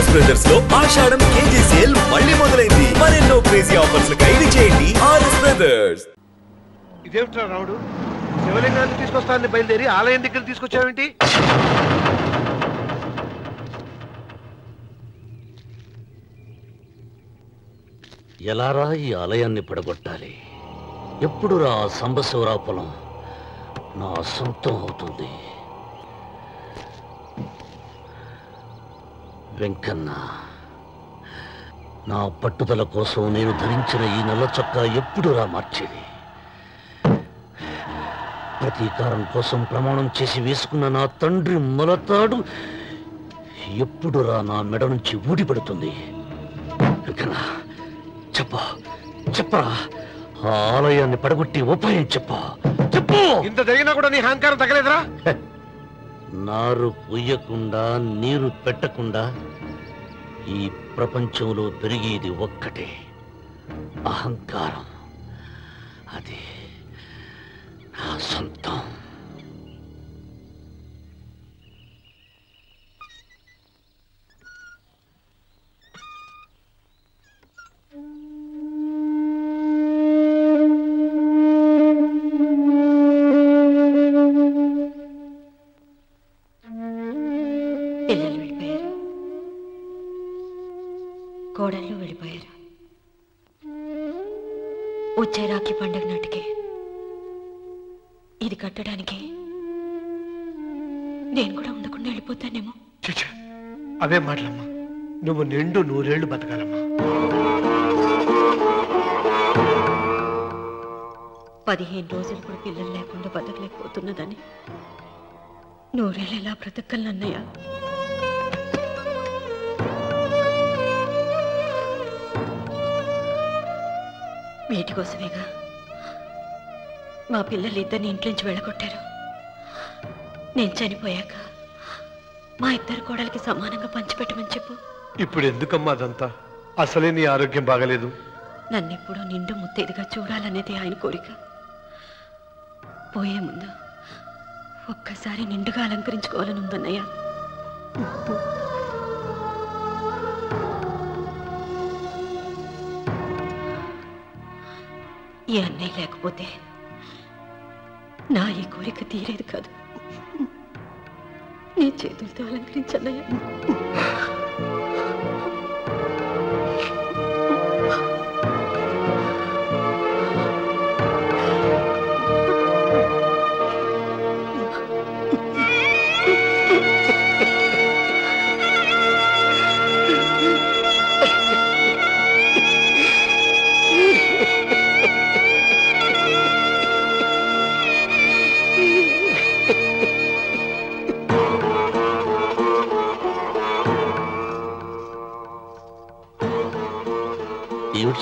RS brothers లో ఆషాఢం KG sale మళ్ళీ మొదలైంది. మరెన్నో క్రేజీ ఆఫర్స్ ఖైదీ చేయండి ఆర్ఎస్ బ్రదర్స్. ఇదేమిట్రా రావుడు, శివలింగాన్ని తీసుకొస్తానని బయలుదేరి ఆలయం దగ్గర తీసుకొచ్చావేంటి? ఎలారా ఈ ఆలయాన్ని పడగొట్టాలి? ఎప్పుడు రా సంబశివరాపులం నా సొంతం అవుతుంది? వెంకన్న, నా పట్టుదల కోసం నేను ధరించిన ఈ నల్ల చొక్కా ఎప్పుడురా మార్చేది? ప్రతీకారం కోసం ప్రమాణం చేసి వేసుకున్న నా తండ్రి మొలతాడు ఎప్పుడురా నా మెడ నుంచి ఊడిపడుతుంది? వెంకన్న, చెప్పరా, ఆ ఆలయాన్ని పడగొట్టి ఉపాయం చెప్పు. ఇంత జరిగినా కూడా నీ అహంకారం తగ్గలేదురా? నారు పొయ్యకుండా నీరు పెట్టకుండా ఈ ప్రపంచంలో పెరిగేది ఒక్కటే, అహంకారం. అది నా సొంతం. పిల్లలు వెళ్ళిపోయారు, కోడళ్ళు వెళ్ళిపోయారు. వచ్చే రాఖీ పండుగ నాటికి ఇది కట్టడానికి నేను కూడా ఉండకుండా వెళ్ళిపోతానేమో. అవే మాటలమ్మా, నువ్వు నిండు 100 ఏళ్ళు బతకాలమ్మా. 15 రోజులు కూడా పిల్లలు లేకుండా బతకలేకపోతున్నదని 100 ఏళ్ళు ఎలా బ్రతకలన్నయ్య? వీటి కోసమేగా మా పిల్లలు ఇద్దరిని ఇంట్లోంచి వెళ్ళగొట్టారు. నేను చనిపోయాక మా ఇద్దరు కోడలికి సమానంగా పంచిపెట్టమని చెప్పు. ఇప్పుడు ఎందుకమ్మా అదంతా? అసలే నీ ఆరోగ్యం బాగలేదు. నన్నెప్పుడూ నిండు ముత్తైదుగా చూడాలనేది ఆయన కోరిక. పోయే ముందు ఒక్కసారి నిండుగా అలంకరించుకోవాలని ఉందన్నయ్య. ఈ అన్నయ్య లేకపోతే నా ఈ కోరిక తీరేది కాదు. నీ చేతులతో అలంకరించన్నయ్య.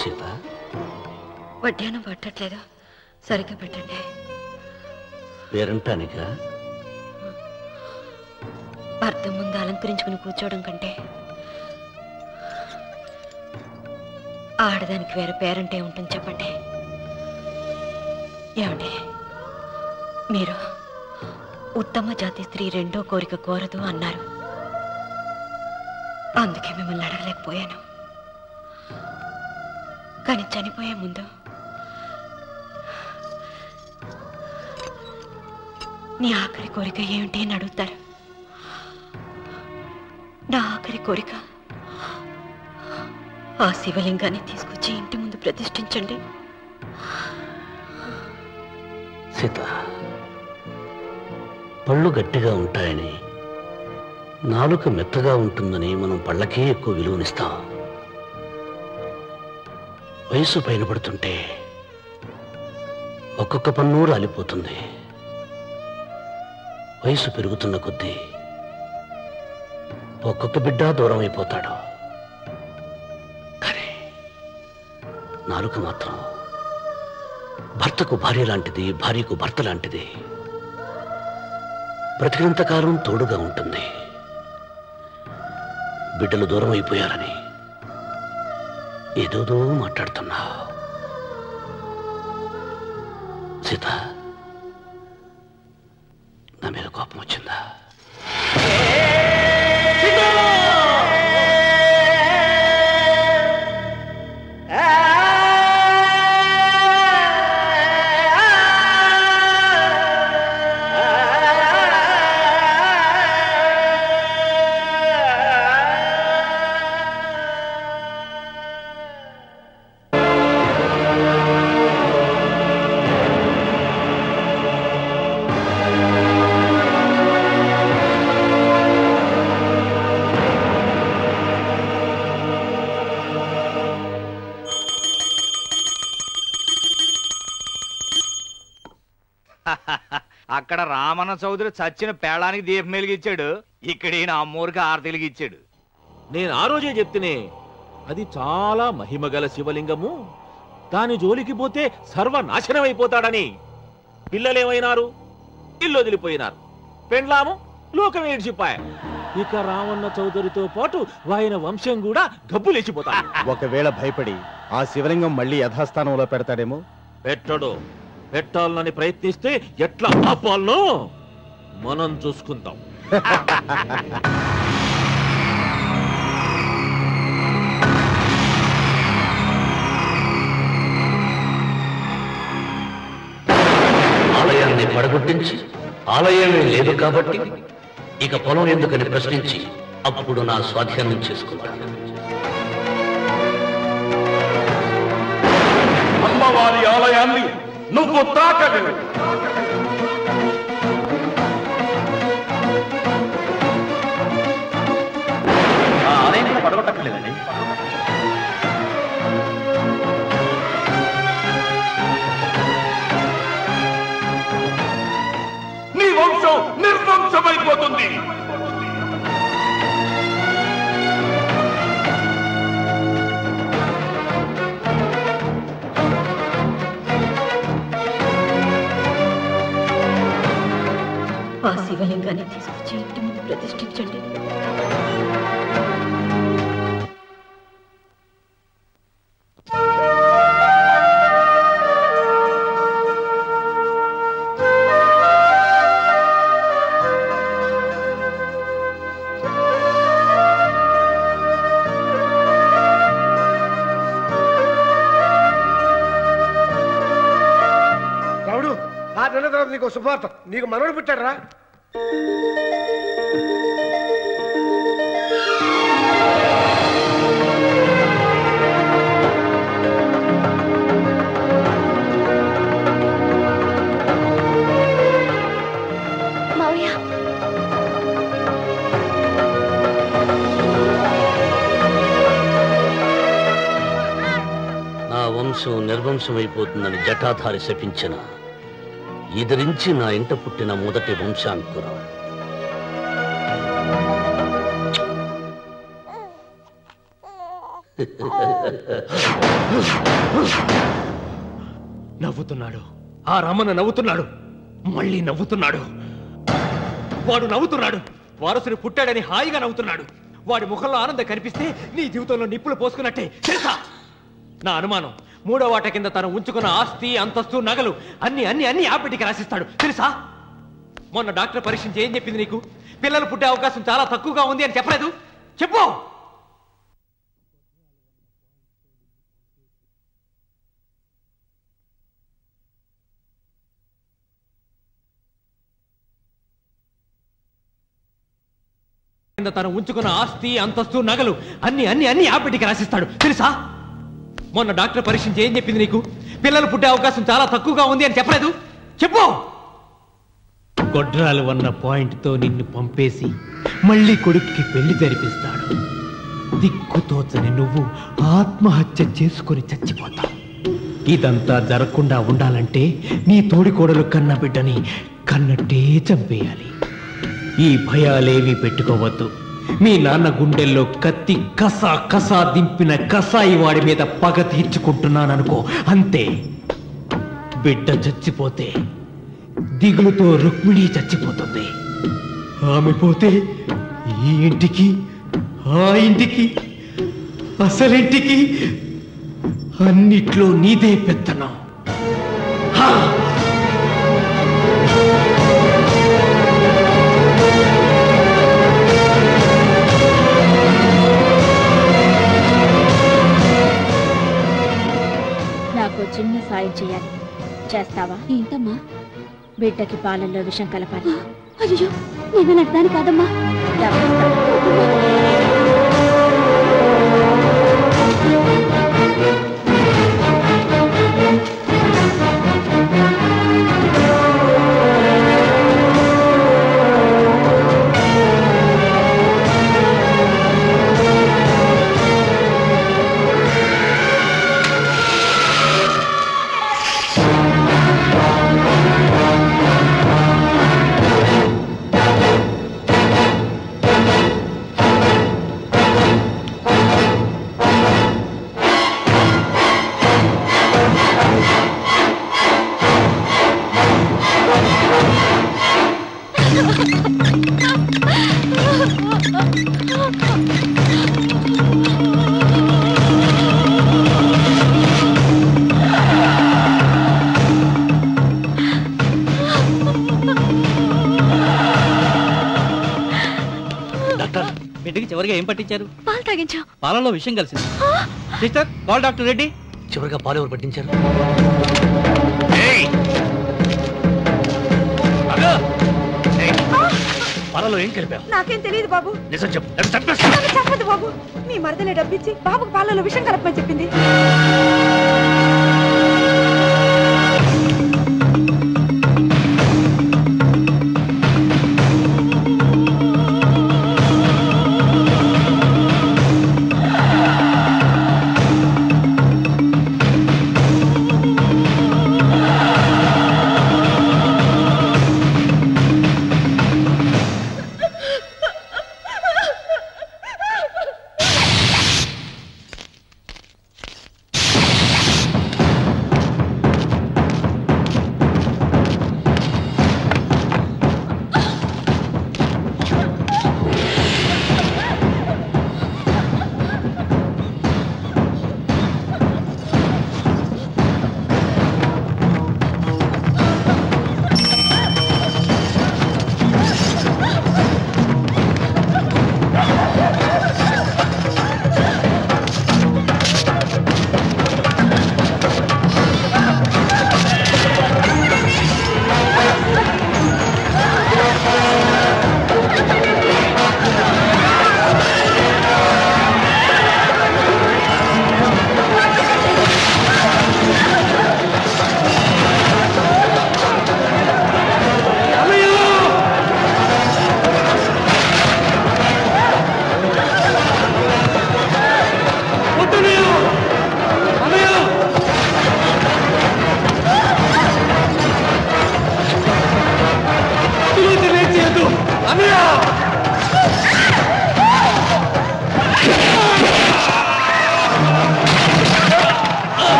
సీత, వడ్డానం పట్టట్లేదా? సరిగ్గా పెట్టండి. పేరంటానిక భర్త ముందు అలంకరించుకుని కూర్చోవడం కంటే ఆడదానికి వేరే పేరంటే ఉంటుంది చెప్పండి. ఏమండి, మీరు ఉత్తమ జాతి స్త్రీ రెండో కోరిక కోరదు అన్నారు. అందుకే మిమ్మల్ని అడగలేకపోయాను. కానీ చనిపోయే ముందు నీ ఆఖరి కోరిక ఏమిటి అని అడుగుతారు. నా ఆఖరి కోరిక ఆ శివలింగాన్ని తీసుకొచ్చి ఇంటి ముందు ప్రతిష్ఠించండి. సీత, పళ్ళు గట్టిగా ఉంటాయని, నాలుక మెత్తగా ఉంటుందని మనం పళ్ళకే ఎక్కువ విలువనిస్తాం. వయసు పైన పడుతుంటే ఒక్కొక్క పన్ను రాలిపోతుంది. వయసు పెరుగుతున్న కొద్దీ ఒక్కొక్క బిడ్డ దూరం అయిపోతాడు. కానీ నాలుక మాత్రం భర్తకు భార్య లాంటిది, భార్యకు భర్త లాంటిది. బ్రతికినంతకాలం తోడుగా ఉంటుంది. బిడ్డలు దూరం అయిపోయారని ఏదోదో మాట్లాడుతున్నా. సీత, నా మీద కోపం వచ్చిందా? అక్కడ రామన్న చౌదరి చచ్చిన పేళానికి దీపం వెలిగించాడు, ఇక్కడ ఈయన అమ్మూరికి ఆరతి వెలిగించాడు. నేను ఆ రోజే చెప్తేనే అది చాలా మహిమగల శివలింగము, దాని జోలికి పోతే సర్వనాశనం అయిపోతాడని. పిల్లలేమైనారు? ఇల్లు వదిలిపోయినారు. పెండ్లాము లోకం ఏడ్చిపాయ. ఇక రామన్న చౌదరితో పాటు ఆయన వంశం కూడా గబ్బు లేచిపోతాడు. ఒకవేళ భయపడి ఆ శివలింగం మళ్ళీ యథాస్థానంలో పెడతాడేమో. పెట్టడు. పెట్టాలని ప్రయత్నిస్తే ఎట్లా ఆపాలనో మనం చూసుకుందాం. ఆలయాన్ని పడగొట్టించి ఆలయమే లేదు కాబట్టి ఇక పొలం ఎందుకని ప్రశ్నించి అప్పుడు నా స్వాధీనం చేసుకున్నాను. అమ్మవారి ఆలయాన్ని నువ్వు తాకలేవు. ఆ ఆలయాన్ని పడగొట్టలేదండి. నీ వంశం నిర్వంశమైపోతుంది. ఆ శివలింగాన్ని తీసుకొచ్చి ఇంటి ముందు ప్రతిష్ఠించండి. రావుడు, 6 నెలల తర్వాత నీకు శుభార్త. నీకు మనవడు పుట్టారా? నా వంశం నిర్వంశమైపోతుందని జటాధారి శపించిన ఎదిరించి నా ఇంట పుట్టిన మొదటి వంశాంకురం. నవ్వుతున్నాడు. ఆ రమణ నవ్వుతున్నాడు. మళ్ళీ నవ్వుతున్నాడు. వాడు నవ్వుతున్నాడు. వారసుని పుట్టాడని హాయిగా నవ్వుతున్నాడు. వాడి ముఖంలో ఆనందం కనిపిస్తే నీ జీవితంలో నిప్పులు పోసుకున్నట్టే తెలుసా? నా అనుమానం 3వ వాట కింద తను ఉంచుకున్న ఆస్తి, అంతస్తు, నగలు అన్ని అన్ని అన్ని ఆ పెట్టి రాసిస్తాడు తెలుసా? మొన్న డాక్టర్ పరీక్షించి ఏం చెప్పింది నీకు? పిల్లలు పుట్టే అవకాశం చాలా తక్కువగా ఉంది అని చెప్పలేదు? చెప్పు. తను ఉంచుకున్న ఆస్తి, అంతస్తు, నగలు అన్ని అన్ని అన్ని ఆ పెట్టి రాసిస్తాడు తెలుసా? మొన్న డాక్టర్ పరీక్షించి ఏం చెప్పింది నీకు? పిల్లలు పుట్టే అవకాశం చాలా తక్కువగా ఉంది అని చెప్పలేదు? చెప్పు. గొడ్రాలు అన్న పాయింట్తో నిన్ను పంపేసి మళ్ళీ కొడుక్కి పెళ్లి జరిపిస్తాడు. దిక్కుతోచని నువ్వు ఆత్మహత్య చేసుకుని చచ్చిపోతావు. ఇదంతా జరగకుండా ఉండాలంటే నీ తోడికోడలు కన్న బిడ్డని కన్నట్టే చంపేయాలి. ఈ భయాలేవి పెట్టుకోవద్దు. మీ నాన్న గుండెల్లో కత్తి కసా కసా దింపిన కసాయి వాడి మీద పగ తీర్చుకుంటున్నాననుకో, అంతే. బిడ్డ చచ్చిపోతే దిగులుతో రుక్మిణి చచ్చిపోతుంది. ఆమె పోతే ఈ ఇంటికి, ఆ ఇంటికి, అసలింటికి అన్నిట్లో నీదే పెత్తనం. నాకు చిన్న సాయం చేయాలి, చేస్తావా? ఏంటమ్మా? బిడ్డకి పాలల్లో విషం కలపాలి. అయ్యో, నేను అర్థాన్ని కాదమ్మా. తాగించారు? పాలు తాగించా. పాలలో విషయం కలిసింది. Sister, call doctor Reddy. చివరిగా పాలు ఎవరు పట్టించారు? పాలలో ఏం కలిపావు? నాకేం తెలియదు బాబు. నిజం చెప్పు. చెప్పదు బాబు. మీ మరదలే డబ్బిచ్చి బాబుకు పాలలో విషం కలపమని చెప్పింది.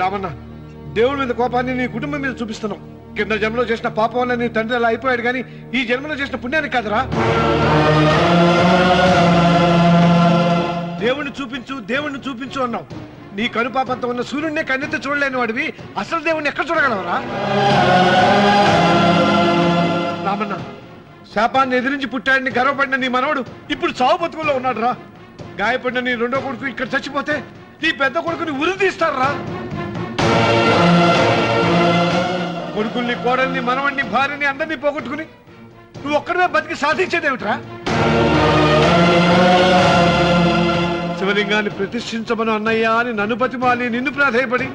రామన్న, దేవుడి మీద కోపాన్ని నీ కుటుంబం మీద చూపిస్తున్నావు. కింద జన్మలో చేసిన పాపం వల్ల నీ తండ్రి అలా అయిపోయాడు, కానీ ఈ జన్మలో చేసిన పుణ్యానికి కాదురా. దేవుణ్ణి చూపించు దేవుణ్ణి చూపించు అన్నావు. నీ కనుపాపంతో ఉన్న సూర్యుడినే కన్నెత్తి చూడలేని వాడివి అసలు దేవుణ్ణి ఎక్కడ చూడగలవరా? రామన్న, శాపాన్ని ఎదిరించి పుట్టాడని గర్వపడిన నీ మనవడు ఇప్పుడు చావు బతుకుల్లో ఉన్నాడు రా. గాయపడిన నీ రెండో కొడుకు ఇక్కడ చచ్చిపోతే నీ పెద్ద కొడుకుని ఉరి తీస్తారా? కొడుకుల్ని, కోడల్ని, మనవణ్ణి, భార్యని అందరినీ పోగొట్టుకుని నువ్వు ఒక్కడమే బతికి సాధించేదేమిట్రా? శివలింగాన్ని ప్రతిష్ఠించమను అన్నయ్య అని నన్ను బతిమాలి నిన్ను ప్రాధేయపడి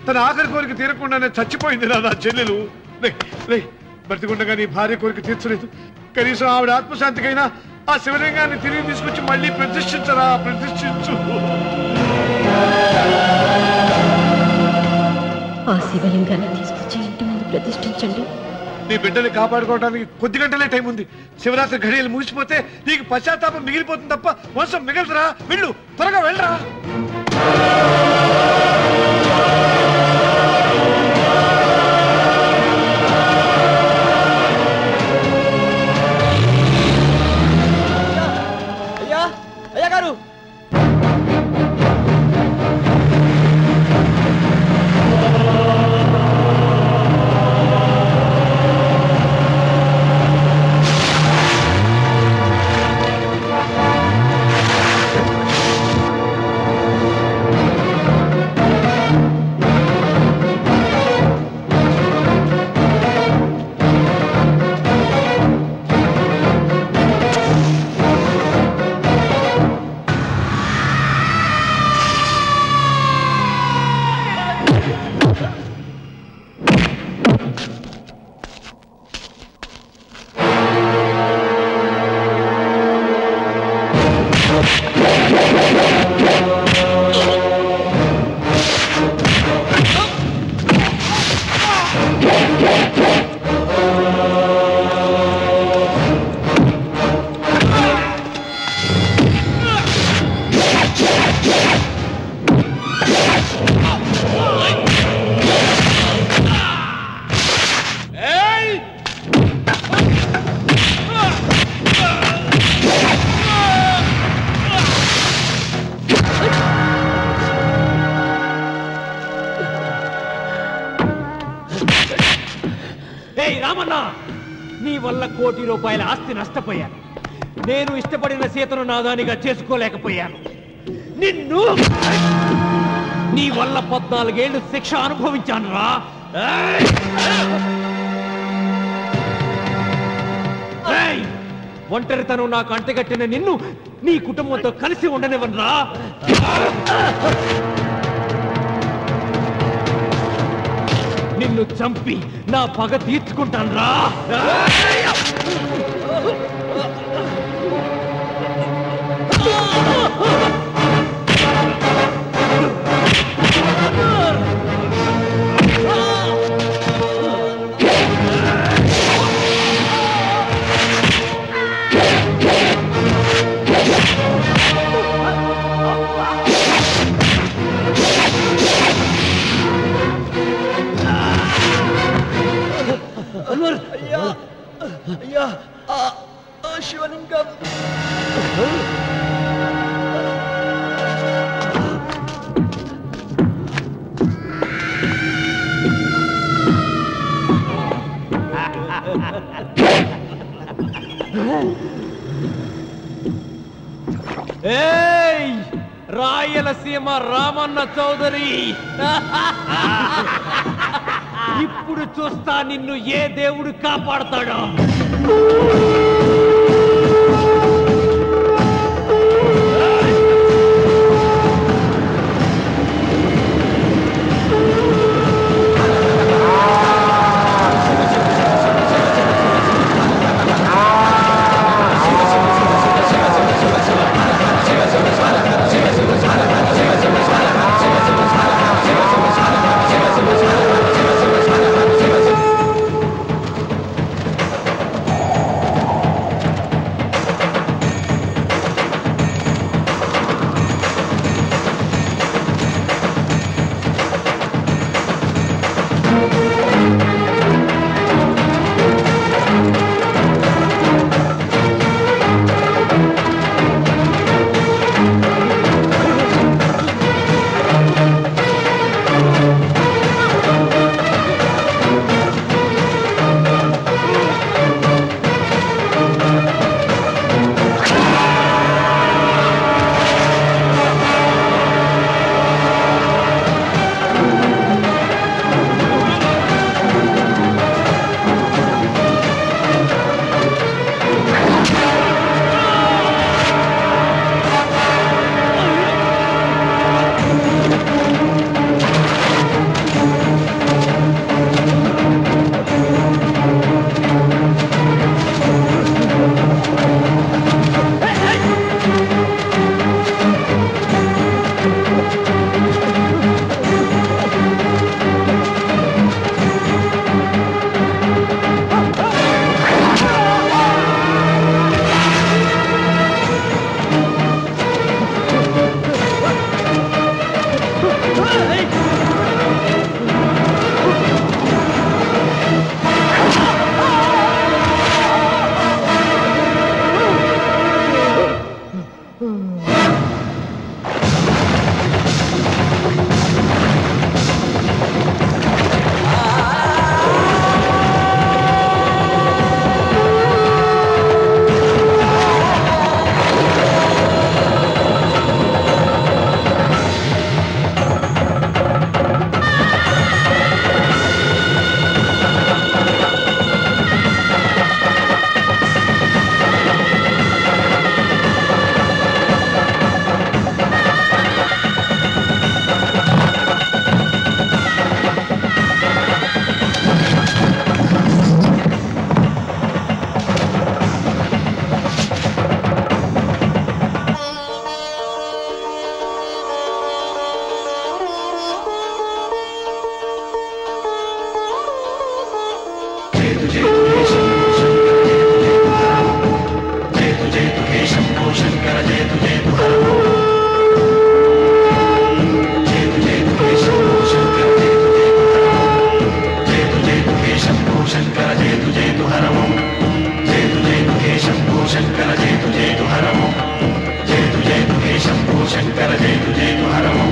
తన ఆఖరి కోరిక తీరకుండానే చచ్చిపోయింది నా చెల్లెలు. బ్రతికుండగా నీ భార్య కోరిక తీర్చలేదు. కనీసం ఆవిడ ఆత్మశాంతికైనా ఆ శివలింగాన్ని తిరిగి తీసుకొచ్చి మళ్ళీ ప్రతిష్ఠించరా, ప్రతిష్ఠించు. ఆ శివలింగాన్ని తీసుకొచ్చి ఇంటి ముందు ప్రతిష్ఠించండి. నీ బిడ్డని కాపాడుకోవడానికి కొద్ది గంటలే టైం ఉంది. శివరాత్రి ఘడియలు ముగిసిపోతే నీకు పశ్చాత్తాపం మిగిలిపోతుంది తప్ప వంశం మిగలదురా. వెళ్ళు, త్వరగా వెళ్ళరా. అయ్యా అయ్యా గారు, నీ వల్ల కోటి రూపాయల ఆస్తి నష్టపోయాను. నేను ఇష్టపడిన సీతను నాదానిగా చేసుకోలేకపోయాను. నిన్ను నీ వల్ల 14 ఏళ్ళు శిక్ష అనుభవించాను రా. ఒంటరితనం నాకు అంటగట్టిన నిన్ను నీ కుటుంబంతో కలిసి ఉండనివ్వనురా. నిన్ను చంపి నా పగ తీర్చుకుంటాను రా. అయ్యా అయ్యా, శివలింగం. ఏయ్ రాయలసీమ రామన్న చౌదరి, ఇప్పుడు చూస్తా నిన్ను ఏ దేవుడు కాపాడతాడో. శంకర జయతు జయతు హరమో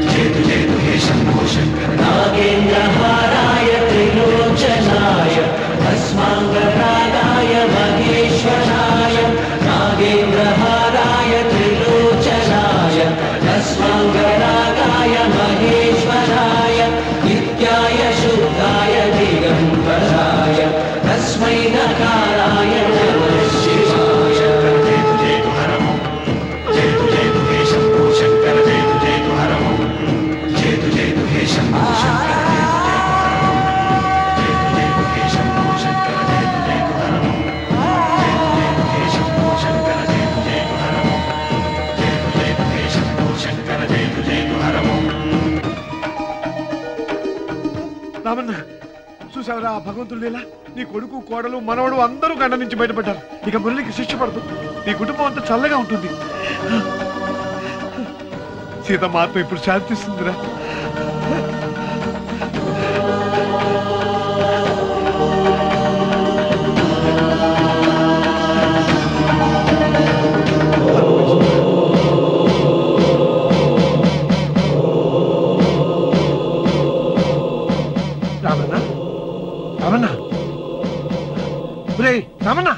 జయతు జయతు హే శంభో శంకర నాగేంద్రహారాయ త్రిలోచనాయ భస్మాంగరాగాయ మహేశ్వరాయ నాగేంద్రహారాయ త్రిలోచనాయ భస్మాంగరాగాయ మహేశ్వరాయ నిత్యాయ శుద్ధాయ దిగంబరాయ తస్మై నకారాయ నమః శివాయ జయతు జయతు హరమో జయతు జయతు హే శంభో శంకర జయతు జయతు హరమో జయతు జయతు హే శంభో శంకర జయతు జయతు హే శంభో శంకర జయతు జయతు హరమో జయతు జయతు హే శంభో శంకర జయతు జయతు హరమో జయతు జయతు హే శంభో శంకర జయతు జయతు హరమో. రామన్న చూసావరా భగవంతుడు లీలా నీ కొడుకు కోడలు మనవడు అందరూ గండ నుంచి బయటపడ్డారు ఇక మురళికి శిక్ష పడదు నీ కుటుంబం అంతా చల్లగా ఉంటుంది సీతమ్మ ఆత్మ ఇప్పుడు శాంతిస్తుందిరా రామన్న రామన్న రామన్న